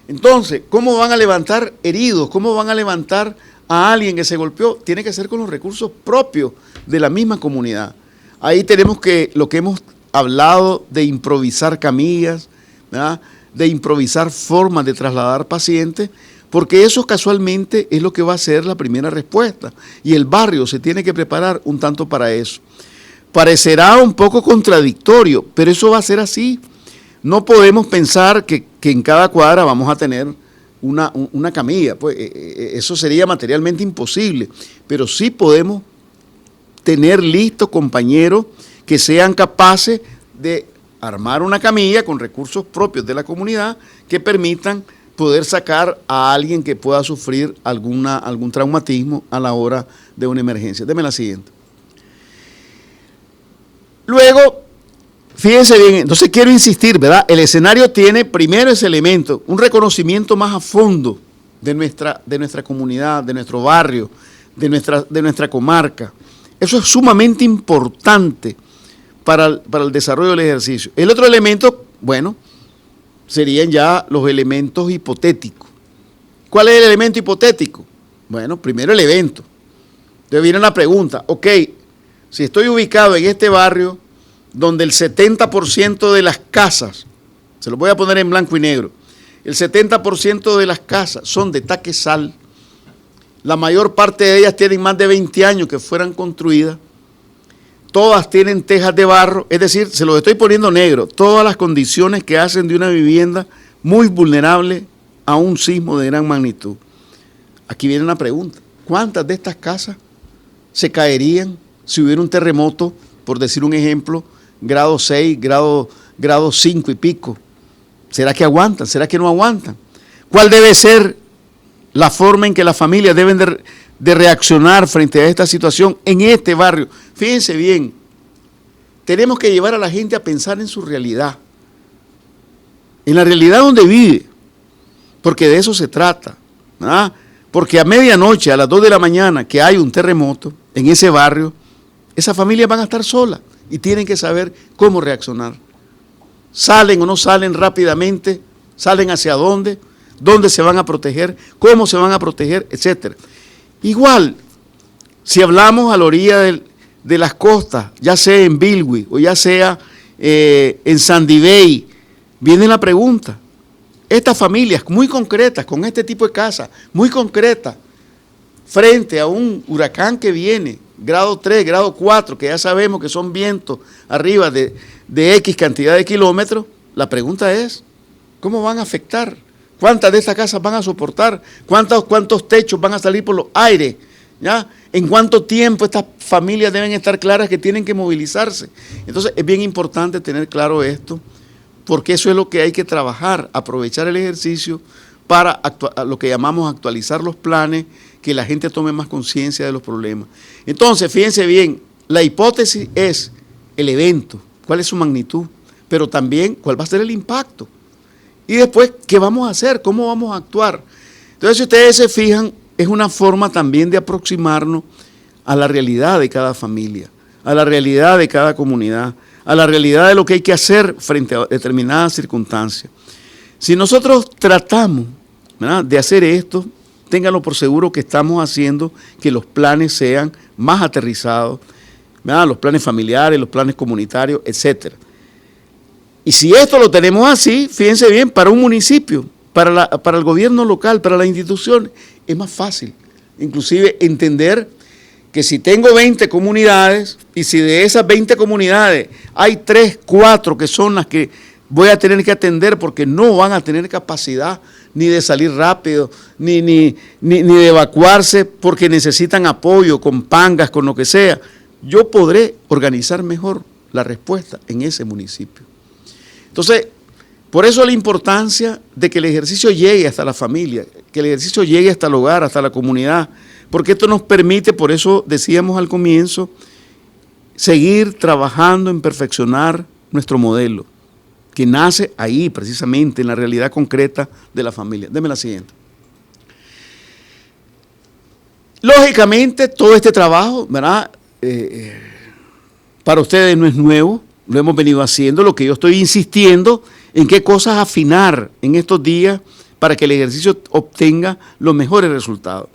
Entonces, ¿cómo van a levantar heridos? ¿Cómo van a levantar a alguien que se golpeó? Tiene que ser con los recursos propios de la misma comunidad. Ahí tenemos lo que hemos hablado de improvisar camillas, ¿verdad?, de improvisar formas de trasladar pacientes, porque eso casualmente es lo que va a ser la primera respuesta, y el barrio se tiene que preparar un tanto para eso. Parecerá un poco contradictorio, pero eso va a ser así. No podemos pensar que en cada cuadra vamos a tener una camilla, pues eso sería materialmente imposible, pero sí podemos tener listos compañeros que sean capaces de armar una camilla con recursos propios de la comunidad que permitan poder sacar a alguien que pueda sufrir algún traumatismo a la hora de una emergencia. Deme la siguiente. Luego, fíjense bien, entonces quiero insistir, ¿verdad? El escenario tiene primero ese elemento, un reconocimiento más a fondo de nuestra comunidad, de nuestro barrio, de nuestra comarca. Eso es sumamente importante para el desarrollo del ejercicio. El otro elemento, bueno, serían ya los elementos hipotéticos. ¿Cuál es el elemento hipotético? Bueno, primero el evento. Entonces viene la pregunta, ok, si estoy ubicado en este barrio donde el 70% de las casas, se lo voy a poner en blanco y negro, el 70% de las casas son de taquezal, la mayor parte de ellas tienen más de 20 años que fueran construidas, todas tienen tejas de barro, es decir, se los estoy poniendo negro, todas las condiciones que hacen de una vivienda muy vulnerable a un sismo de gran magnitud. Aquí viene una pregunta, ¿cuántas de estas casas se caerían si hubiera un terremoto, por decir un ejemplo, grado 6, grado 5 y pico? ¿Será que aguantan? ¿Será que no aguantan? ¿Cuál debe ser la forma en que las familias deben de reaccionar frente a esta situación en este barrio? Fíjense bien, tenemos que llevar a la gente a pensar en su realidad, en la realidad donde vive, porque de eso se trata, ¿verdad? Porque a medianoche, a las 2 de la mañana, que hay un terremoto en ese barrio, esas familias van a estar solas. y tienen que saber cómo reaccionar. ¿Salen o no salen rápidamente? ¿Salen hacia dónde? ¿Dónde se van a proteger? ¿Cómo se van a proteger? Etcétera. Igual, si hablamos a la orilla de las costas, ya sea en Bilwi o ya sea en Sandy Bay, viene la pregunta. Estas familias muy concretas, con este tipo de casas, muy concretas, frente a un huracán que viene, grado 3, grado 4, que ya sabemos que son vientos arriba de X cantidad de kilómetros, la pregunta es, ¿cómo van a afectar? ¿Cuántas de estas casas van a soportar? ¿Cuántos techos van a salir por los aires? ¿Ya? ¿En cuánto tiempo estas familias deben estar claras que tienen que movilizarse? Entonces es bien importante tener claro esto, porque eso es lo que hay que trabajar, aprovechar el ejercicio para lo que llamamos actualizar los planes, que la gente tome más conciencia de los problemas. Entonces, fíjense bien, la hipótesis es el evento, cuál es su magnitud, pero también cuál va a ser el impacto. Y después, ¿qué vamos a hacer? ¿Cómo vamos a actuar? Entonces, si ustedes se fijan, es una forma también de aproximarnos a la realidad de cada familia, a la realidad de cada comunidad, a la realidad de lo que hay que hacer frente a determinadas circunstancias. Si nosotros tratamos, ¿verdad?, de hacer esto, ténganlo por seguro que estamos haciendo que los planes sean más aterrizados, ¿verdad?, los planes familiares, los planes comunitarios, etcétera. Y si esto lo tenemos así, fíjense bien, para un municipio, para el gobierno local, para las instituciones, es más fácil, inclusive entender que si tengo 20 comunidades y si de esas 20 comunidades hay 3, 4 que son las que voy a tener que atender porque no van a tener capacidad ni de salir rápido, ni de evacuarse porque necesitan apoyo con pangas, con lo que sea, yo podré organizar mejor la respuesta en ese municipio. Entonces, por eso la importancia de que el ejercicio llegue hasta la familia, que el ejercicio llegue hasta el hogar, hasta la comunidad, porque esto nos permite, por eso decíamos al comienzo, seguir trabajando en perfeccionar nuestro modelo, que nace ahí precisamente, en la realidad concreta de la familia. Deme la siguiente. Lógicamente, todo este trabajo, ¿verdad?, para ustedes no es nuevo, lo hemos venido haciendo. Lo que yo estoy insistiendo en qué cosas afinar en estos días para que el ejercicio obtenga los mejores resultados.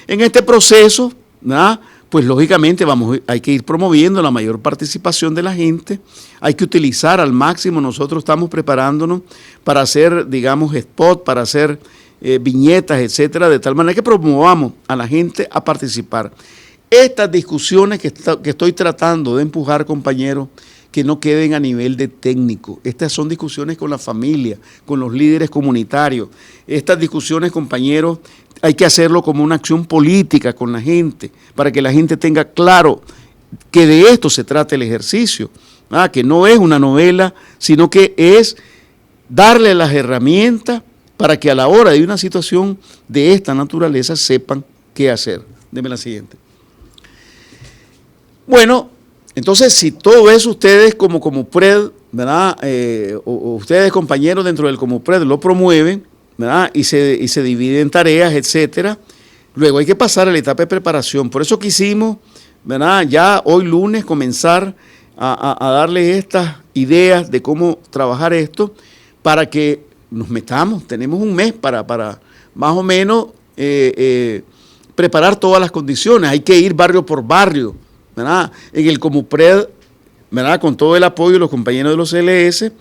En este proceso, ¿verdad?, pues lógicamente hay que ir promoviendo la mayor participación de la gente, hay que utilizar al máximo, nosotros estamos preparándonos para hacer, digamos, spot, para hacer viñetas, etcétera, de tal manera que promovamos a la gente a participar. Estas discusiones que estoy tratando de empujar, compañeros, que no queden a nivel de técnico. Estas son discusiones con la familia, con los líderes comunitarios. Estas discusiones, compañeros, hay que hacerlo como una acción política con la gente, para que la gente tenga claro que de esto se trata el ejercicio, que no es una novela, sino que es darle las herramientas para que a la hora de una situación de esta naturaleza sepan qué hacer. Deme la siguiente. Bueno, entonces, si todo eso ustedes como Comupred, ¿verdad?, o ustedes compañeros dentro del Comupred lo promueven, ¿verdad?, y se dividen en tareas, etcétera, luego hay que pasar a la etapa de preparación. Por eso quisimos, ¿verdad?, ya hoy lunes comenzar a darle estas ideas de cómo trabajar esto para que nos metamos. Tenemos un mes para más o menos preparar todas las condiciones. Hay que ir barrio por barrio, ¿verdad? En el Comupred, ¿verdad?, con todo el apoyo de los compañeros de los CLS,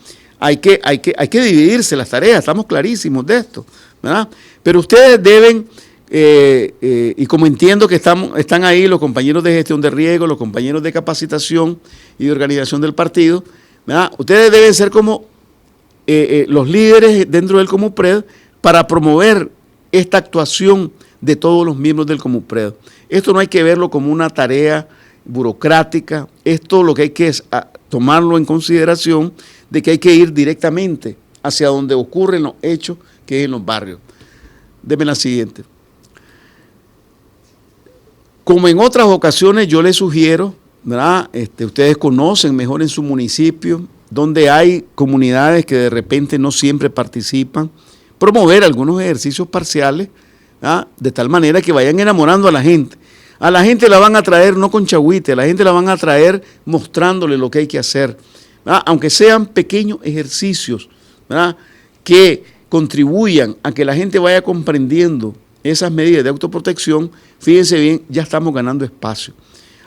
hay que dividirse las tareas, estamos clarísimos de esto, ¿verdad? Pero ustedes deben, y como entiendo que están ahí los compañeros de gestión de riesgo, los compañeros de capacitación y de organización del partido, ¿verdad?, ustedes deben ser como los líderes dentro del Comupred para promover esta actuación de todos los miembros del Comupred. Esto no hay que verlo como una tarea burocrática, esto lo que hay que es tomarlo en consideración de que hay que ir directamente hacia donde ocurren los hechos, que es en los barrios. Deme la siguiente. Como en otras ocasiones yo les sugiero, ¿verdad?, ustedes conocen mejor en su municipio, donde hay comunidades que de repente no siempre participan, promover algunos ejercicios parciales, ¿verdad?, de tal manera que vayan enamorando a la gente. A la gente la van a traer no con chagüite, a la gente la van a traer mostrándole lo que hay que hacer, ¿verdad? Aunque sean pequeños ejercicios, ¿verdad?, que contribuyan a que la gente vaya comprendiendo esas medidas de autoprotección. Fíjense bien, ya estamos ganando espacio.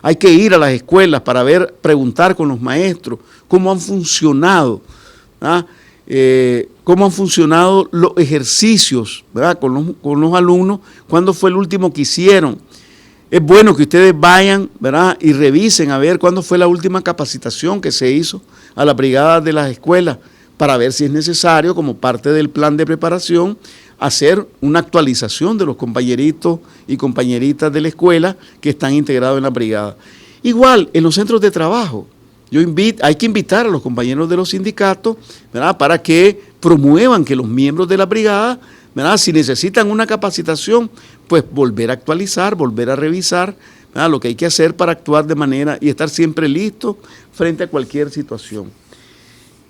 Hay que ir a las escuelas para preguntar con los maestros cómo han funcionado, ¿verdad?, cómo han funcionado los ejercicios, ¿verdad?, con los alumnos, cuándo fue el último que hicieron. Es bueno que ustedes vayan, ¿verdad?, y revisen a ver cuándo fue la última capacitación que se hizo a la brigada de las escuelas, para ver si es necesario, como parte del plan de preparación, hacer una actualización de los compañeritos y compañeritas de la escuela que están integrados en la brigada. Igual, en los centros de trabajo, hay que invitar a los compañeros de los sindicatos, ¿verdad?, para que promuevan que los miembros de la brigada, ¿verdad?, si necesitan una capacitación, pues volver a actualizar, volver a revisar, ¿verdad?, lo que hay que hacer para actuar de manera y estar siempre listos frente a cualquier situación.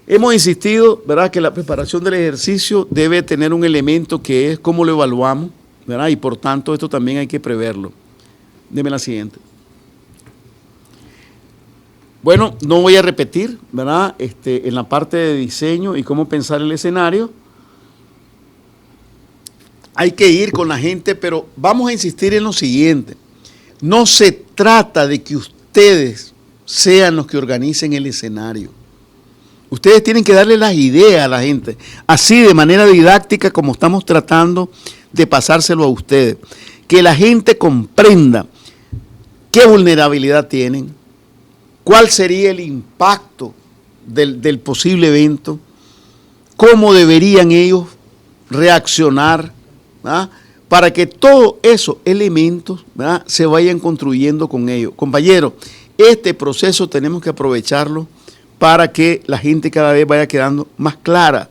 Hemos insistido, ¿verdad?, que la preparación del ejercicio debe tener un elemento que es cómo lo evaluamos, ¿verdad?, y por tanto esto también hay que preverlo. Deme la siguiente. Bueno, no voy a repetir, ¿verdad?, en la parte de diseño y cómo pensar el escenario. Hay que ir con la gente, pero vamos a insistir en lo siguiente. No se trata de que ustedes sean los que organicen el escenario. Ustedes tienen que darle las ideas a la gente, así de manera didáctica como estamos tratando de pasárselo a ustedes. Que la gente comprenda qué vulnerabilidad tienen, cuál sería el impacto del posible evento, cómo deberían ellos reaccionar, ¿verdad?, para que todos esos elementos, ¿verdad?, se vayan construyendo con ellos. Compañeros, este proceso tenemos que aprovecharlo para que la gente cada vez vaya quedando más clara,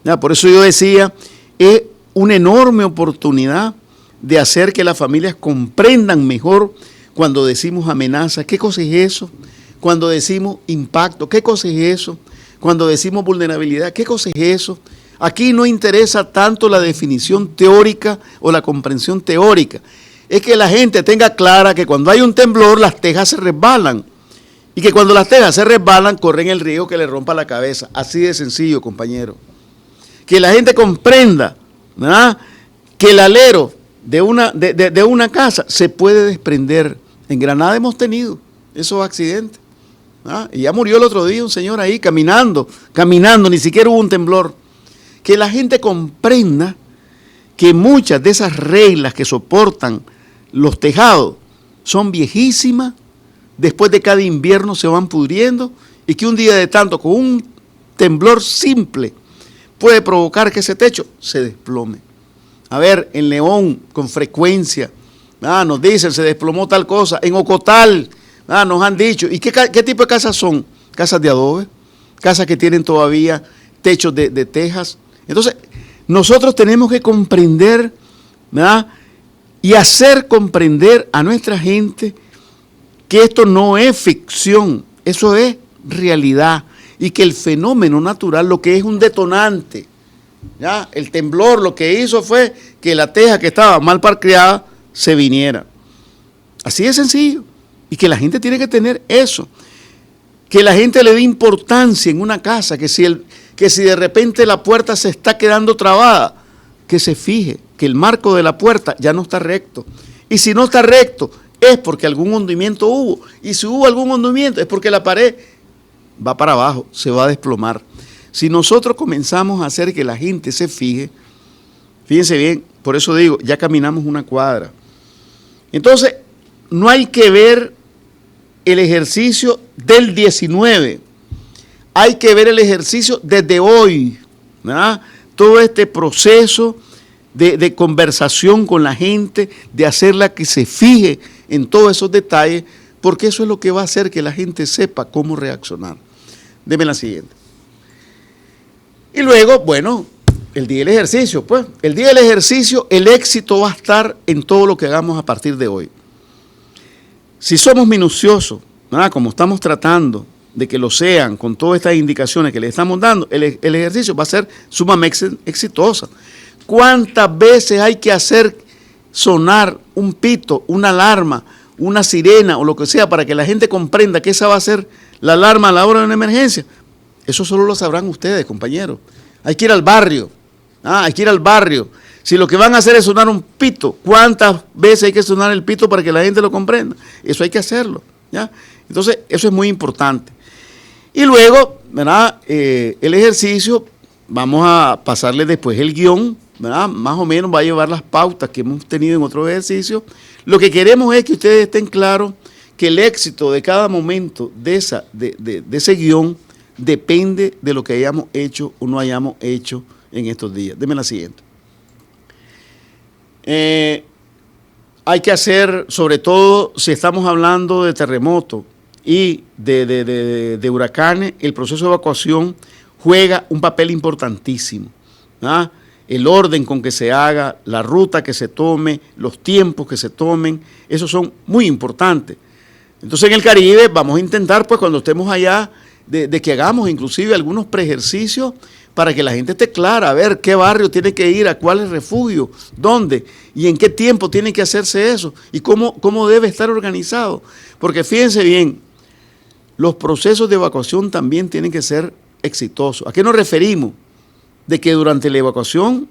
¿verdad? Por eso yo decía, es una enorme oportunidad de hacer que las familias comprendan mejor cuando decimos amenaza, ¿qué cosa es eso? Cuando decimos impacto, ¿qué cosa es eso? Cuando decimos vulnerabilidad, ¿qué cosa es eso? Aquí no interesa tanto la definición teórica o la comprensión teórica. Es que la gente tenga clara que cuando hay un temblor las tejas se resbalan. Y que cuando las tejas se resbalan corren el riesgo que le rompa la cabeza. Así de sencillo, compañero. Que la gente comprenda, ¿verdad?, que el alero de una casa se puede desprender. En Granada hemos tenido esos accidentes. Y ya murió el otro día un señor ahí caminando, ni siquiera hubo un temblor. Que la gente comprenda que muchas de esas reglas que soportan los tejados son viejísimas, después de cada invierno se van pudriendo, y que un día de tanto, con un temblor simple, puede provocar que ese techo se desplome. A ver, en León, con frecuencia, nos dicen, se desplomó tal cosa. En Ocotal, nos han dicho. ¿Y qué tipo de casas son? Casas de adobe, casas que tienen todavía techos de tejas. Entonces, nosotros tenemos que comprender, ¿verdad?, y hacer comprender a nuestra gente que esto no es ficción, eso es realidad, y que el fenómeno natural lo que es un detonante, ¿ya? El temblor lo que hizo fue que la teja que estaba mal parqueada se viniera. Así de sencillo, y que la gente tiene que tener eso, que la gente le dé importancia en una casa, que si de repente la puerta se está quedando trabada, que se fije que el marco de la puerta ya no está recto, y si no está recto, es porque algún hundimiento hubo, y si hubo algún hundimiento es porque la pared va para abajo, se va a desplomar. Si nosotros comenzamos a hacer que la gente se fije, fíjense bien, por eso digo, ya caminamos una cuadra. Entonces, no hay que ver el ejercicio del 19, hay que ver el ejercicio desde hoy, ¿verdad? Todo este proceso de conversación con la gente, de hacerla que se fije en todos esos detalles, porque eso es lo que va a hacer que la gente sepa cómo reaccionar. Deme la siguiente. Y luego, bueno, el día del ejercicio, pues, el día del ejercicio, el éxito va a estar en todo lo que hagamos a partir de hoy. Si somos minuciosos, ¿verdad?, como estamos tratando de que lo sean, con todas estas indicaciones que le estamos dando, el ejercicio va a ser sumamente exitoso. ¿Cuántas veces hay que hacer sonar un pito, una alarma, una sirena o lo que sea para que la gente comprenda que esa va a ser la alarma a la hora de una emergencia. Eso solo lo sabrán ustedes, compañeros. Hay que ir al barrio. Hay que ir al barrio. Si lo que van a hacer es sonar un pito, ¿cuántas veces hay que sonar el pito para que la gente lo comprenda? Eso hay que hacerlo, ¿ya? Entonces, eso es muy importante. Y luego, ¿verdad? El ejercicio, vamos a pasarle después el guión, ¿verdad? Más o menos va a llevar las pautas que hemos tenido en otros ejercicios. Lo que queremos es que ustedes estén claros que el éxito de cada momento de ese guión depende de lo que hayamos hecho o no hayamos hecho en estos días. Deme la siguiente. Hay que hacer, sobre todo si estamos hablando de terremotos y de huracanes, el proceso de evacuación juega un papel importantísimo, ¿verdad? El orden con que se haga, la ruta que se tome, los tiempos que se tomen, esos son muy importantes. Entonces en el Caribe vamos a intentar, pues cuando estemos allá, de que hagamos inclusive algunos preejercicios para que la gente esté clara, a ver qué barrio tiene que ir, a cuál es refugio, dónde y en qué tiempo tiene que hacerse eso y cómo debe estar organizado. Porque fíjense bien, los procesos de evacuación también tienen que ser exitosos. ¿A qué nos referimos? De que durante la evacuación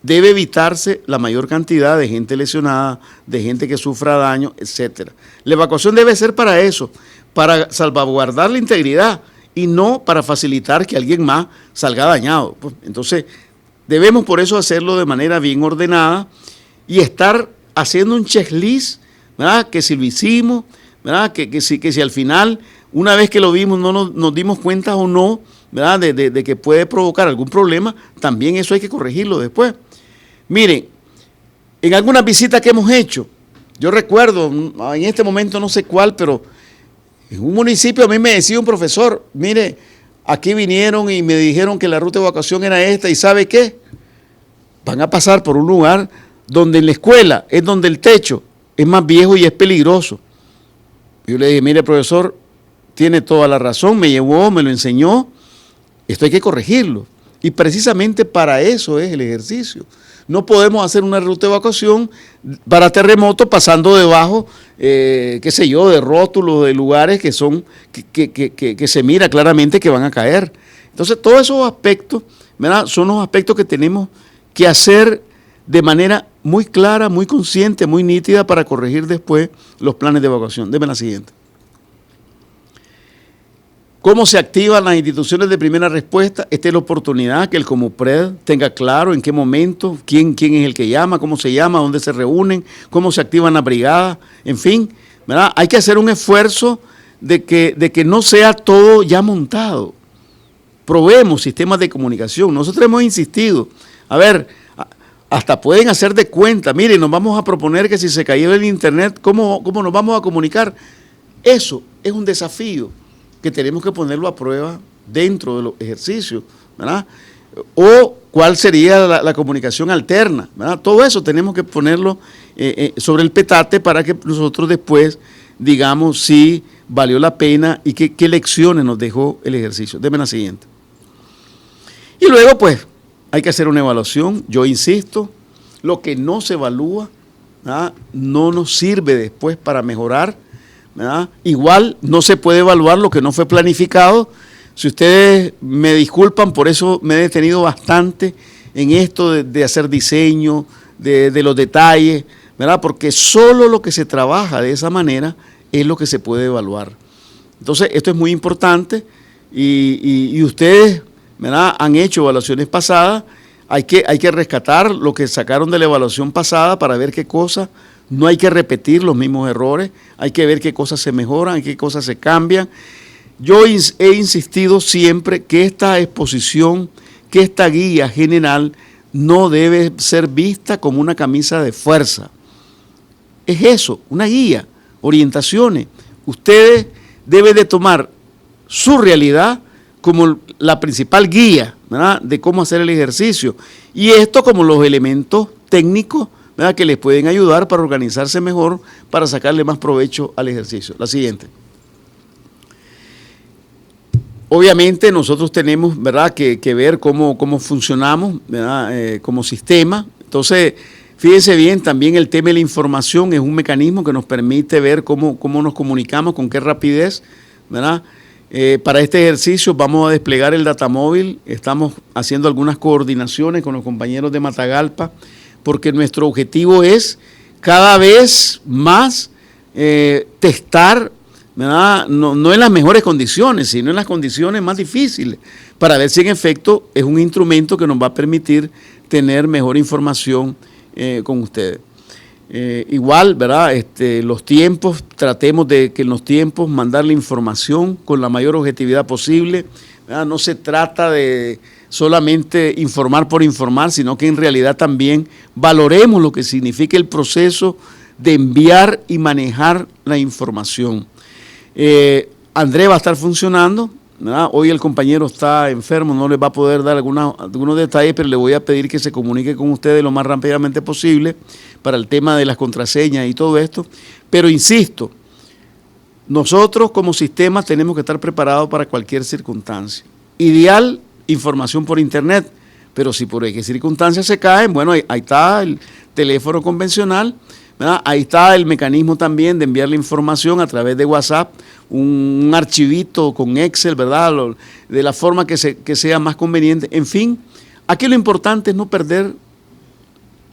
debe evitarse la mayor cantidad de gente lesionada, de gente que sufra daño, etcétera. La evacuación debe ser para eso, para salvaguardar la integridad y no para facilitar que alguien más salga dañado. Entonces, debemos por eso hacerlo de manera bien ordenada y estar haciendo un checklist, ¿verdad? Que si lo hicimos, ¿verdad? Que si al final, una vez que lo vimos, no nos dimos cuenta o no, ¿verdad? De que puede provocar algún problema, también eso hay que corregirlo después. Miren, en algunas visitas que hemos hecho, yo recuerdo, en este momento no sé cuál, pero en un municipio a mí me decía un profesor, mire, aquí vinieron y me dijeron que la ruta de evacuación era esta, y ¿sabe qué? Van a pasar por un lugar donde en la escuela es donde el techo es más viejo y es peligroso. Yo le dije, mire, profesor, tiene toda la razón, me llevó, me lo enseñó, esto hay que corregirlo. Y precisamente para eso es el ejercicio. No podemos hacer una ruta de evacuación para terremotos pasando debajo, qué sé yo, de rótulos, de lugares que se mira claramente que van a caer. Entonces, todos esos aspectos, ¿verdad? Son los aspectos que tenemos que hacer de manera muy clara, muy consciente, muy nítida para corregir después los planes de evacuación. Deme la siguiente. ¿Cómo se activan las instituciones de primera respuesta? Esta es la oportunidad que el Comupred tenga claro en qué momento, quién es el que llama, cómo se llama, dónde se reúnen, cómo se activan las brigadas, en fin, ¿verdad? Hay que hacer un esfuerzo de que no sea todo ya montado. Probemos sistemas de comunicación. Nosotros hemos insistido, a ver, hasta pueden hacer de cuenta, miren, nos vamos a proponer que si se cayó el internet, ¿cómo nos vamos a comunicar? Eso es un desafío que tenemos que ponerlo a prueba dentro de los ejercicios, ¿verdad? O cuál sería la comunicación alterna, ¿verdad? Todo eso tenemos que ponerlo sobre el petate para que nosotros después digamos si valió la pena y qué lecciones nos dejó el ejercicio. Deme la siguiente. Y luego, pues, hay que hacer una evaluación. Yo insisto, lo que no se evalúa, ¿verdad? No nos sirve después para mejorar, ¿verdad? Igual no se puede evaluar lo que no fue planificado. Si ustedes me disculpan, por eso me he detenido bastante en esto de hacer diseño, de los detalles, ¿verdad? Porque solo lo que se trabaja de esa manera es lo que se puede evaluar. Entonces, esto es muy importante y ustedes, ¿verdad? Han hecho evaluaciones pasadas. Hay que rescatar lo que sacaron de la evaluación pasada para ver qué cosas. No hay que repetir los mismos errores, hay que ver qué cosas se mejoran, qué cosas se cambian. Yo he insistido siempre que esta exposición, que esta guía general no debe ser vista como una camisa de fuerza. Es eso, una guía, orientaciones. Ustedes deben de tomar su realidad como la principal guía, ¿verdad? De cómo hacer el ejercicio. Y esto como los elementos técnicos, ¿verdad? Que les pueden ayudar para organizarse mejor, para sacarle más provecho al ejercicio. La siguiente. Obviamente nosotros tenemos, ¿verdad? que ver cómo funcionamos, ¿verdad? Como sistema. Entonces, Fíjense bien, también el tema de la información es un mecanismo que nos permite ver cómo nos comunicamos, con qué rapidez, ¿verdad? Para este ejercicio vamos a desplegar el datamóvil, estamos haciendo algunas coordinaciones con los compañeros de Matagalpa, porque nuestro objetivo es cada vez más testar, ¿verdad? No en las mejores condiciones, sino en las condiciones más difíciles, para ver si en efecto es un instrumento que nos va a permitir tener mejor información con ustedes. Igual, ¿verdad? Los tiempos, tratemos de que en los tiempos mandar la información con la mayor objetividad posible, ¿verdad? No se trata de solamente informar por informar, sino que en realidad también valoremos lo que significa el proceso de enviar y manejar la información. Andrés va a estar funcionando, ¿verdad? Hoy el compañero está enfermo, no les va a poder dar algunos detalles, pero le voy a pedir que se comunique con ustedes lo más rápidamente posible para el tema de las contraseñas y todo esto. Pero insisto, nosotros como sistema tenemos que estar preparados para cualquier circunstancia. Ideal, información por internet, pero si por qué circunstancias se caen, bueno, ahí está el teléfono convencional, ¿verdad? Ahí está el mecanismo también de enviar la información a través de WhatsApp, un archivito con Excel, ¿verdad? De la forma que sea más conveniente. En fin, aquí lo importante es no perder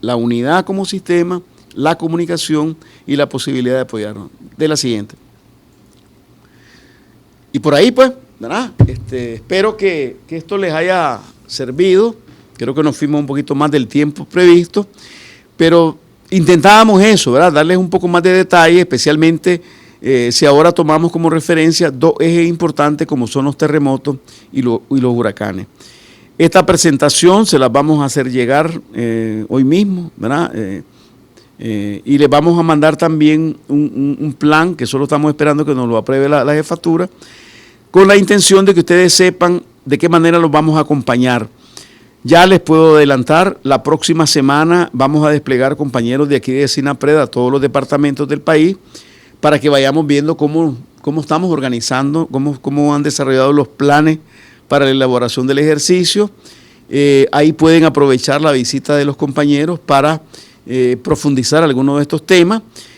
la unidad como sistema, la comunicación y la posibilidad de apoyarnos. De la siguiente. Y por ahí, pues, ¿verdad? Espero que esto les haya servido. Creo que nos fuimos un poquito más del tiempo previsto, pero intentábamos eso, ¿verdad? Darles un poco más de detalle, especialmente si ahora tomamos como referencia dos ejes importantes como son los terremotos y los huracanes. Esta presentación se la vamos a hacer llegar hoy mismo, ¿verdad? Y les vamos a mandar también un plan que solo estamos esperando que nos lo apruebe la jefatura, con la intención de que ustedes sepan de qué manera los vamos a acompañar. Ya les puedo adelantar, la próxima semana vamos a desplegar compañeros de aquí de SINAPRED a todos los departamentos del país para que vayamos viendo cómo estamos organizando, cómo han desarrollado los planes para la elaboración del ejercicio. Ahí pueden aprovechar la visita de los compañeros para profundizar algunos de estos temas